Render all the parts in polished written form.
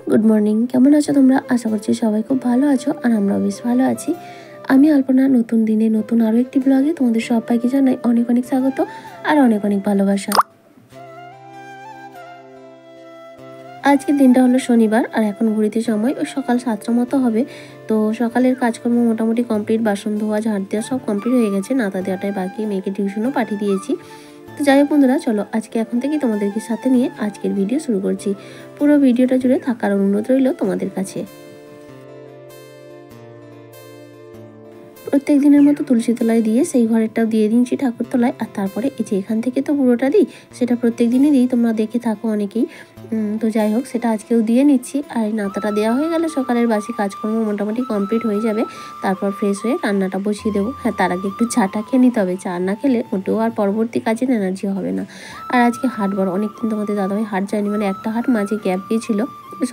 Good morning. কেমন আছো তোমরা? আশা করছি সবাই খুব ভালো আছো আর আমরাও বেশ ভালো আছি। আমি আলপনা নতুন দিনে নতুন আরও একটি ব্লগে তোমাদের সবাইকে জানাই অনেক অনেক স্বাগত আর অনেক অনেক ভালোবাসা। আজকের দিনটা হলো শনিবার আর এখন ঘুরিতে সময় ওই সকাল 7টার মতো হবে। তো সকালের কাজকর্ম মোটামুটি কমপ্লিট, বাসন ধোয়া ঝাড় দেওয়া সব কমপ্লিট হয়ে গেছে, নাতা দেওয়াটাই বাকি, মেয়েকে টিউশনও পাঠিয়ে দিয়েছি। তো যাই হোক বন্ধুরা, চলো আজকে এখন থেকেই তোমাদেরকে সাথে নিয়ে আজকের ভিডিও শুরু করছি। পুরো ভিডিওটা জুড়ে থাকার অনুরোধ রইল তোমাদের কাছে। প্রত্যেক দিনের মতো তুলসী তলায় দিয়ে সেই ঘরেরটাও দিয়ে দিয়েছি ঠাকুর তলায়, আর তারপরে এই যে এখান থেকে তো পুরোটা দিই, সেটা প্রত্যেক দিনই দিই, তোমরা দেখে থাকো অনেকেই। তো যাই হোক, সেটা আজকেও দিয়ে নিচ্ছি। আর এই নাতাটা দেওয়া হয়ে গেলে সকালের বাসি কাজকর্ম মোটামুটি কমপ্লিট হয়ে যাবে। তারপর ফ্রেশ হয়ে রান্নাটা বসিয়ে দেবো। হ্যাঁ, তার আগে একটু চাটা খেয়ে নিতে হবে, চা না খেলে মোটেও আর পরবর্তী কাজের এনার্জি হবে না। আর আজকে হাট বড়, অনেকদিন তোমাদের দাদাভাই হাট যায়নি, মানে একটা হাট মাঝে গ্যাপ গিয়েছিল,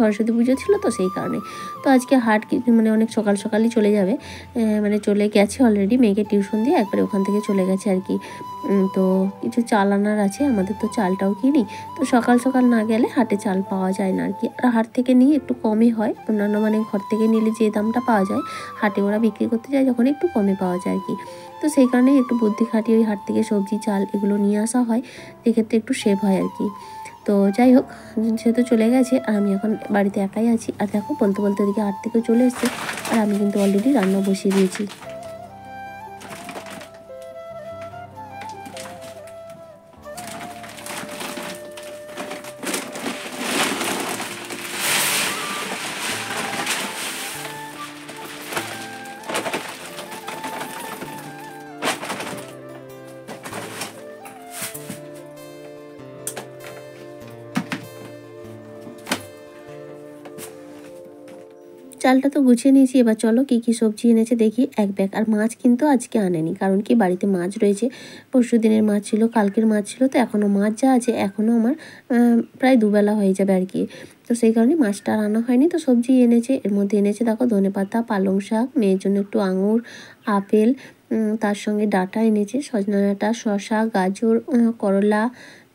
সরস্বতী পুজো ছিল তো সেই কারণে। তো আজকে হাট মানে অনেক সকাল সকালই চলে যাবে, মানে চলে গেছে অলরেডি, মেয়েকে টিউশন দিয়ে একবারে ওখান থেকে চলে গেছে আর কি। তো কিছু চাল আনার আছে, আমাদের তো চালটাও কিনি, তো সকাল সকাল না গেলে হাটে চাল পাওয়া যায় না আর কি। আর হাট থেকে নিয়ে একটু কমই হয়, অন্যান্য মানে ঘর থেকে নিলে যে দামটা পাওয়া যায়, হাটে ওরা বিক্রি করতে যায় যখন একটু কমে পাওয়া যায় আর কি। তো সেই কারণে একটু বুদ্ধি খাটিয়ে ওই হাট থেকে সবজি চাল এগুলো নিয়ে আসা হয়, এক্ষেত্রে একটু সেভ হয় আর কি। তো যাই হোক, সেহেতু চলে গেছে আর আমি এখন বাড়িতে একাই আছি। আর দেখো, বলতে বলতে ওদিকে হাট থেকেও চলে এসছে আর আমি কিন্তু অলরেডি রান্না বসিয়ে দিয়েছি। চালটা তো গুছিয়ে নিয়েছি, এবার চলো কী কী সবজি এনেছে দেখি। এক ব্যাগ। আর মাছ কিন্তু আজকে আনেনি, কারণ কি বাড়িতে মাছ রয়েছে, পরশু দিনের মাছ ছিল, কালকের মাছ ছিল, তো এখনও মাছ যা আছে এখনও আমার প্রায় দুবেলা হয়ে যাবে আর কি। তো সেই কারণে মাছটা আর আনা হয়নি। তো সবজি এনেছে, এর মধ্যে এনেছে দেখো ধনেপাতা, পালং শাক, মেয়ের জন্য একটু আঙুর, আপেল, তার সঙ্গে ডাঁটা এনেছে, সজনা ডাঁটা, শসা, গাজর, করলা,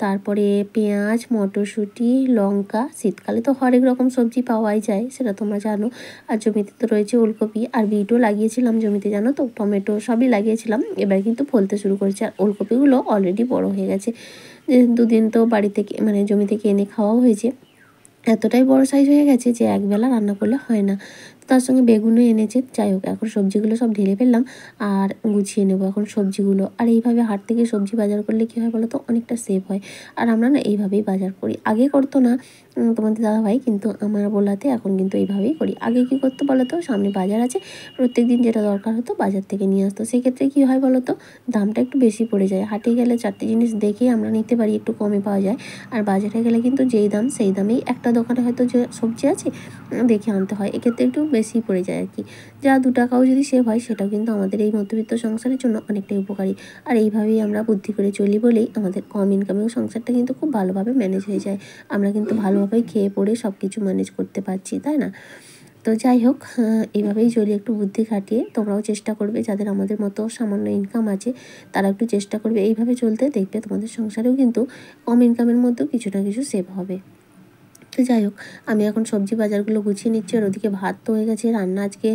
তারপরে পেঁয়াজ, মটরশুঁটি, লঙ্কা। শীতকালে তো হরেক রকম সবজি পাওয়াই যায়, সেটা তোমরা জানো। আর জমিতে তো রয়েছে ওলকপি আর বিটও লাগিয়েছিলাম জমিতে, জানো তো, টমেটো সবই লাগিয়েছিলাম, এবার কিন্তু ফলতে শুরু করেছে। আর ওলকপিগুলো অলরেডি বড় হয়ে গেছে, দুদিন তো বাড়ি থেকে মানে জমি থেকে এনে খাওয়াও হয়েছে, এতটাই বড় সাইজ হয়ে গেছে যে একবেলা রান্না করলে হয় না। তার সঙ্গে বেগুনও এনেছে। যাই হোক, এখন সবজিগুলো সব ঢেলে ফেললাম আর গুছিয়ে নেবো এখন সবজিগুলো। আর এইভাবে হাট থেকে সবজি বাজার করলে কী হয় বলো তো, অনেকটা সেভ হয়। আর আমরা না এইভাবেই বাজার করি, আগে করতো না তোমাদের দাদাভাই, কিন্তু আমার বলাতে এখন কিন্তু এইভাবেই করি। আগে কী করতো বলো তো, সামনে বাজার আছে, প্রত্যেক দিন যেটা দরকার হতো বাজার থেকে নিয়ে আসতো। সেক্ষেত্রে কী হয় বলো তো, দামটা একটু বেশি পড়ে যায়। হাটে গেলে চারটে জিনিস দেখেই আমরা নিতে পারি, একটু কমে পাওয়া যায়। আর বাজারে গেলে কিন্তু যেই দাম সেই দামেই একটা দোকানে হয়তো যে সবজি আছে দেখে আনতে হয়, এক্ষেত্রে একটু বেশি পড়ে যায় আর কি। যা 2 টাকাও যদি সেভ হয়, সেটাও কিন্তু আমাদের এই মধ্যবিত্ত সংসারের জন্য অনেকটাই উপকারী। আর এইভাবেই আমরা বুদ্ধি করে চলি বলেই আমাদের কম ইনকামেও সংসারটা কিন্তু খুব ভালোভাবে ম্যানেজ হয়ে যায়। আমরা কিন্তু ভালোভাবেই খেয়ে পড়ে সব কিছু ম্যানেজ করতে পারছি, তাই না? তো যাই হোক, এইভাবেই চলি একটু বুদ্ধি খাটিয়ে। তোমরাও চেষ্টা করবে, যাদের আমাদের মতো সামান্য ইনকাম আছে তারা একটু চেষ্টা করবে এইভাবে চলতে, দেখবে তোমাদের সংসারেও কিন্তু কম ইনকামের মধ্যেও কিছু না কিছু সেভ হবে। তো যাই হোক, আমি এখন সবজি বাজারগুলো গুছিয়ে নিচ্ছি। আর ওদিকে ভাত তো হয়ে গেছে, রান্না আজকে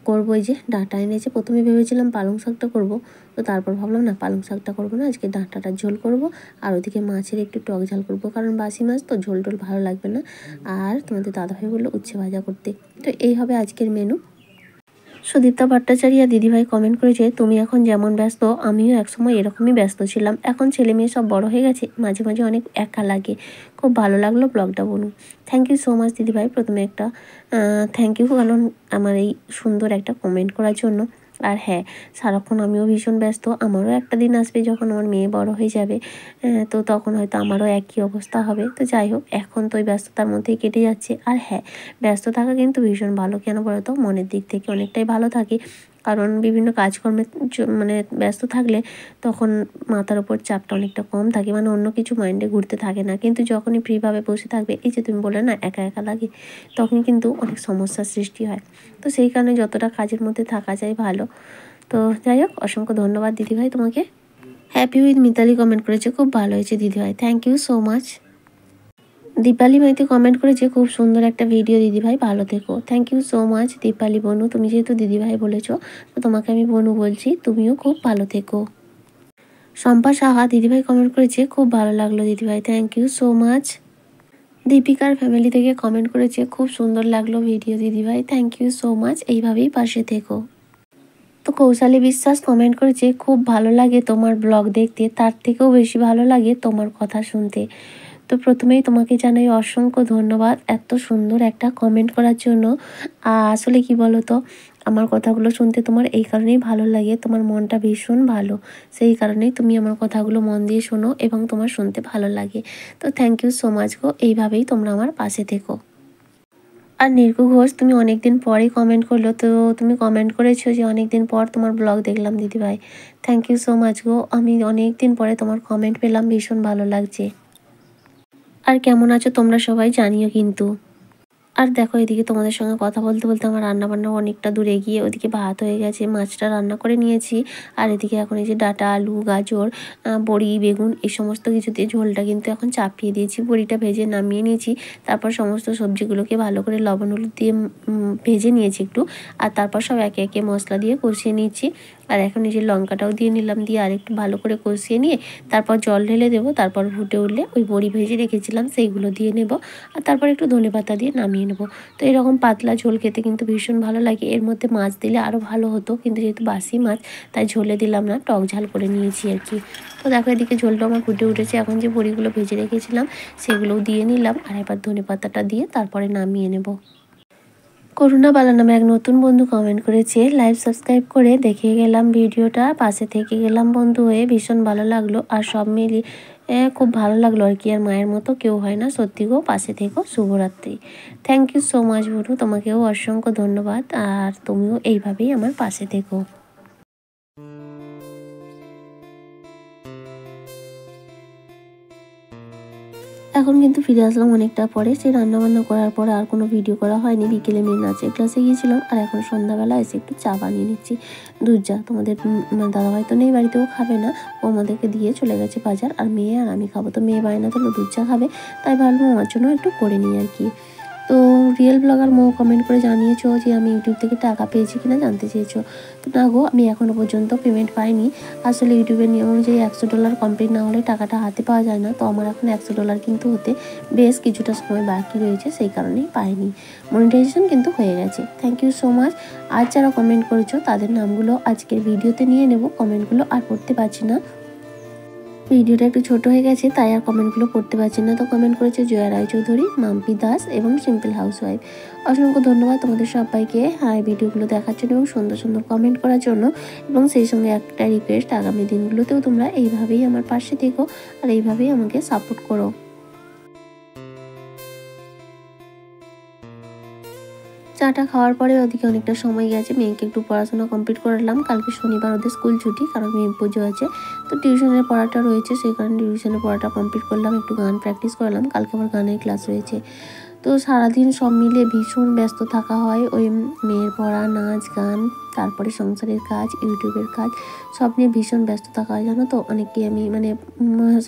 করবো। এই যে ডাঁটা এনেছে, প্রথমে ভেবেছিলাম পালং শাকটা করবো, তো তারপর ভাবলাম না, পালং শাকটা করবো না, আজকে ডাঁটাটার ঝোল করবো। আর ওদিকে মাছের একটু টক ঝাল করবো, কারণ বাসি মাছ তো ঝোল টোল ভালো লাগবে না। আর তোমাদের দাদাভাই বললো উচ্ছে ভাজা করতে। তো এই হবে আজকের মেনু। সুদীপ্তা ভট্টাচার্য দিদিভাই কমেন্ট করেছে, তুমি এখন যেমন ব্যস্ত আমিও একসময় এরকমই ব্যস্ত ছিলাম, এখন ছেলে মেয়ে সব বড় হয়ে গেছে, মাঝে মাঝে অনেক একা লাগে, খুব ভালো লাগলো ব্লগটা বলুন। থ্যাংক ইউ সো মাচ দিদিভাই, প্রথমে একটা থ্যাংক ইউ, কারণ আমার এই সুন্দর একটা কমেন্ট করার জন্য। আর হ্যাঁ, সারাক্ষণ আমিও ভীষণ ব্যস্ত, আমারও একটা দিন আসবে যখন আমার মেয়ে বড় হয়ে যাবে, তো তখন হয়তো আমারও একই অবস্থা হবে। তো যাই হোক, এখন তো ওই ব্যস্ততার মধ্যেই কেটে যাচ্ছে। আর হ্যাঁ, ব্যস্ত থাকা কিন্তু ভীষণ ভালো, কেন বলো তো, মনের দিক থেকে অনেকটাই ভালো থাকি, কারণ বিভিন্ন কাজকর্মে মানে ব্যস্ত থাকলে তখন মাথার ওপর চাপটা অনেকটা কম থাকে, মানে অন্য কিছু মাইন্ডে ঘুরতে থাকে না। কিন্তু যখনই ফ্রিভাবে বসে থাকবে, এই যে তুমি বলে না একা একা লাগে, তখন কিন্তু অনেক সমস্যার সৃষ্টি হয়। তো সেই কারণে যতটা কাজের মধ্যে থাকা যায় ভালো। তো যাই হোক, অসংখ্য ধন্যবাদ দিদিভাই তোমাকে। হ্যাপি উইথ মিতালি কমেন্ট করেছে, খুব ভালো হয়েছে দিদিভাই, thank you so much. Dipali Maity comment করেছে, খুব সুন্দর একটা ভিডিও দিদিভাই, ভালো থেকো। Thank you so much Dipali বনু, তুমি যেহেতু দিদিভাই বলেছো তো তোমাকে আমি বনু বলছি, তুমিও খুব ভালো থেকো। শম্পা সাহা দিদিভাই কমেন্ট করেছে, খুব ভালো লাগলো দিদিভাই, থ্যাংক ইউ সো মাচ। দীপিকার ফ্যামিলি থেকে কমেন্ট করেছে, খুব সুন্দর লাগলো ভিডিও দিদিভাই, থ্যাংক ইউ সো মাচ, এইভাবেই পাশে থেকো। তো কৌশালী বিশ্বাস কমেন্ট করেছে, খুব ভালো লাগে তোমার ব্লগ দেখতে, তার থেকেও বেশি ভালো লাগে তোমার কথা শুনতে। তো প্রথমেই তোমাকে জানাই অসংখ্য ধন্যবাদ এত সুন্দর একটা কমেন্ট করার জন্য। আসলে কি বলো তো, আমার কথাগুলো শুনতে তোমার এই কারণেই ভালো লাগে, তোমার মনটা ভীষণ ভালো, সেই কারণেই তুমি আমার কথাগুলো মন দিয়ে শোনো এবং তোমার শুনতে ভালো লাগে। তো থ্যাংক ইউ সো মাচ গো, এইভাবেই তোমরা আমার পাশে থেকো। আর নির্গু ঘোষ, তুমি অনেক দিন পরেই কমেন্ট করলো, তো তুমি কমেন্ট করেছো যে অনেক দিন পর তোমার ব্লগ দেখলাম দিদিভাই, থ্যাংক ইউ সো মাচ গো, আমি অনেক দিন পরে তোমার কমেন্ট পেলাম, ভীষণ ভালো লাগছে। আর কেমন আছো তোমরা সবাই জানিও কিন্তু। আর দেখো এদিকে তোমাদের সঙ্গে কথা বলতে বলতে আমার রান্নাবান্না অনেকটা দূর এগিয়ে, ওদিকে ভাত হয়ে গেছে, মাছটা রান্না করে নিয়েছি। আর এদিকে এখন এই যে ডাঁটা, আলু, গাজর, বড়ি, বেগুন এই সমস্ত কিছু দিয়ে ঝোলটা কিন্তু এখন চাপিয়ে দিয়েছি, বড়িটা ভেজে নামিয়ে নিয়েছি। তারপর সমস্ত সবজিগুলোকে ভালো করে লবণ হলুদ দিয়ে ভেজে নিয়েছি একটু, আর তারপর সব একে একে মশলা দিয়ে কষিয়ে নিয়েছি। আর এখন এই যে লঙ্কাটাও দিয়ে নিলাম, দিয়ে আর একটু ভালো করে কষিয়ে নিয়ে তারপর জল ঢেলে দেবো। তারপর ফুটে উঠলে ওই বড়ি ভেজে রেখেছিলাম সেইগুলো দিয়ে নেব, আর তারপর একটু ধনেপাতা দিয়ে নামিয়ে নেব। তো এরকম পাতলা ঝোল খেতে কিন্তু ভীষণ ভালো লাগে, এর মধ্যে মাছ দিলে আরও ভালো হতো, কিন্তু যেহেতু বাসি মাছ তাই ঝোলে দিলাম না, টক ঝাল করে নিয়েছি আর কি। তো দেখো এদিকে ঝোলটা আমার ফুটে উঠেছে, এখন যে বড়িগুলো ভেজে রেখেছিলাম সেগুলোও দিয়ে নিলাম, আর এবার ধনেপাতাটা দিয়ে তারপরে নামিয়ে নেব। করুণাবালা নামে এক নতুন বন্ধু কমেন্ট করেছে, লাইভ সাবস্ক্রাইব করে দেখে গেলাম ভিডিওটা, পাশে থেকে গেলাম বন্ধু হয়ে, ভীষণ ভালো লাগলো, আর সব মিলিয়ে খুব ভালো লাগলো আর কি, আর মায়ের মতো কেউ হয় না, সত্যি গো, পাশে থেকো, শুভরাত্রি। থ্যাংক ইউ সো মাচ বন্ধু, তোমাকেও অসংখ্য ধন্যবাদ, আর তুমিও এইভাবেই আমার পাশে থেকো। এখন কিন্তু ফিরে আসলাম অনেকটা পরে, সেই রান্নাবান্না করার পরে আর কোনো ভিডিও করা হয়নি, বিকেলে মেয়ে নাচের ক্লাসে গিয়েছিলাম, আর এখন সন্ধ্যাবেলা এসে একটু চা বানিয়ে নিচ্ছি। দুধ চা, তোমাদের দাদাভাই তো নেই বাড়িতেও খাবে না, ও আমাদেরকে দিয়ে চলে গেছে বাজার, আর মেয়ে আর আমি খাবো, তো মেয়ে বায়না দিল দুধ চা খাবে, তাই ভাবলাম আমার জন্য একটু করে নিই আর কি। তো রিয়েল ব্লগার মো কমেন্ট করে জানিয়েছো যে আমি ইউটিউব থেকে টাকা পেয়েছি কিনা জানতে চেয়েছো, তো না গো, আমি এখনও পর্যন্ত পেমেন্ট পাইনি। আসলে ইউটিউবের নিয়ম অনুযায়ী $100 কমপ্লিট না হলে টাকাটা হাতে পাওয়া যায় না, তো আমার এখন $100 কিন্তু হতে বেশ কিছুটা সময় বাকি রয়েছে, সেই কারণেই পাইনি। মনিটাইজেশন কিন্তু হয়ে গেছে, থ্যাংক ইউ সো মাচ। আর যারা কমেন্ট করেছো তাদের নামগুলো আজকের ভিডিওতে নিয়ে নেব, কমেন্টগুলো আর পড়তে পারছি না, ভিডিওটা একটু ছোট হয়ে গেছে তাই আর কমেন্টগুলো পড়তে পারছি না। তো কমেন্ট করেছে জয়া রায়চৌধুরী, মাম্পি দাস এবং সিম্পল হাউসওয়াইফ। অসংখ্য ধন্যবাদ তোমাদের সবাইকে ভিডিওগুলো দেখার জন্য এবং সুন্দর সুন্দর কমেন্ট করার জন্য, এবং সেই সঙ্গে একটা রিকোয়েস্ট, আগামী দিনগুলোতেও তোমরা এইভাবেই আমার পাশে থেকো আর এইভাবেই আমাকে সাপোর্ট করো। চাটা খাওয়ার পরে ওদিকে অনেকটা সময় গেছে, মেয়েকে একটু পড়াশোনা কমপ্লিট করালাম, কালকে শনিবার ওদের স্কুল ছুটি, কারণ মেয়ে পুজো আছে, তো টিউশনের পড়াটা রয়েছে, সেই কারণে টিউশনের পড়াটা কমপ্লিট করলাম, একটু গান প্র্যাকটিস করলাম, কালকে আবার গানের ক্লাস রয়েছে। তো সারাদিন সব মিলিয়ে ভীষণ ব্যস্ত থাকা হয়, ওই মেয়ের পড়া, নাচ গান, তারপরে সংসারের কাজ, ইউটিউবের কাজ, সব নিয়ে ভীষণ ব্যস্ত থাকা হয়, জানো তো। অনেককে আমি মানে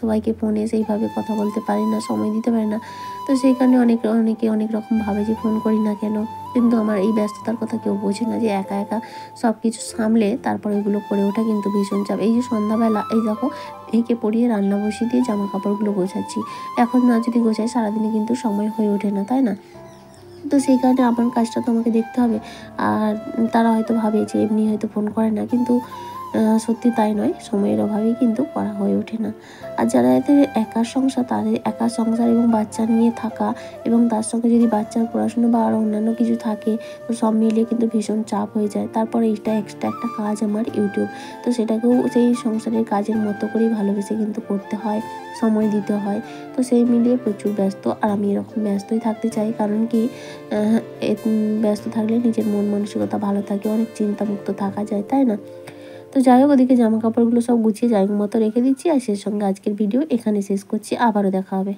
সবাইকে ফোনে সেইভাবে কথা বলতে পারি না, সময় দিতে পারি না, তো সেই কারণে অনেকে অনেক রকম ভাবে যে ফোন করি না কেন, কিন্তু আমার এই ব্যস্ততার কথা কেউ বোঝে না, যে একা একা সব কিছু সামলে তারপর এগুলো করে ওঠা কিন্তু ভীষণ চাপ। এই যে সন্ধ্যাবেলা এই দেখো মেয়েকে পড়িয়ে রান্না বসিয়ে দিয়ে জামা কাপড়গুলো গোছাচ্ছি, এখন না যদি গোছাই সারাদিনে কিন্তু সময় হয়ে ওঠে না, তাই না। তো সেই কারণে আমার কাজটা তো আমাকে দেখতে হবে। আর তারা হয়তো ভাবে যে এমনি হয়তো ফোন করে না, কিন্তু সত্যি তাই নয়, সময়ের অভাবেই কিন্তু করা হয়ে ওঠে না। আর যারা এদের একা সংসার, তাদের একা সংসার এবং বাচ্চা নিয়ে থাকা, এবং তার সঙ্গে যদি বাচ্চার পড়াশুনো বা আরও অন্যান্য কিছু থাকে, তো সব মিলিয়ে কিন্তু ভীষণ চাপ হয়ে যায়। তারপরে এটা এক্সট্রা একটা কাজ আমার ইউটিউব, তো সেটাকেও সেই সংসারের কাজের মতো করেই ভালোবেসে কিন্তু করতে হয়, সময় দিতে হয়, তো সেই মিলিয়ে প্রচুর ব্যস্ত। আর আমি এরকম ব্যস্তই থাকতে চাই, কারণ কি ব্যস্ত থাকলে নিজের মন মানসিকতা ভালো থাকে, অনেক চিন্তামুক্ত থাকা যায়, তাই না। তো যাই হোক, ওদিকে জামা কাপড়গুলো সব গুছিয়ে জায়গা মতো রেখে দিচ্ছি, আর সেই সঙ্গে আজকের ভিডিও এখানে শেষ করছি, আবারও দেখা হবে।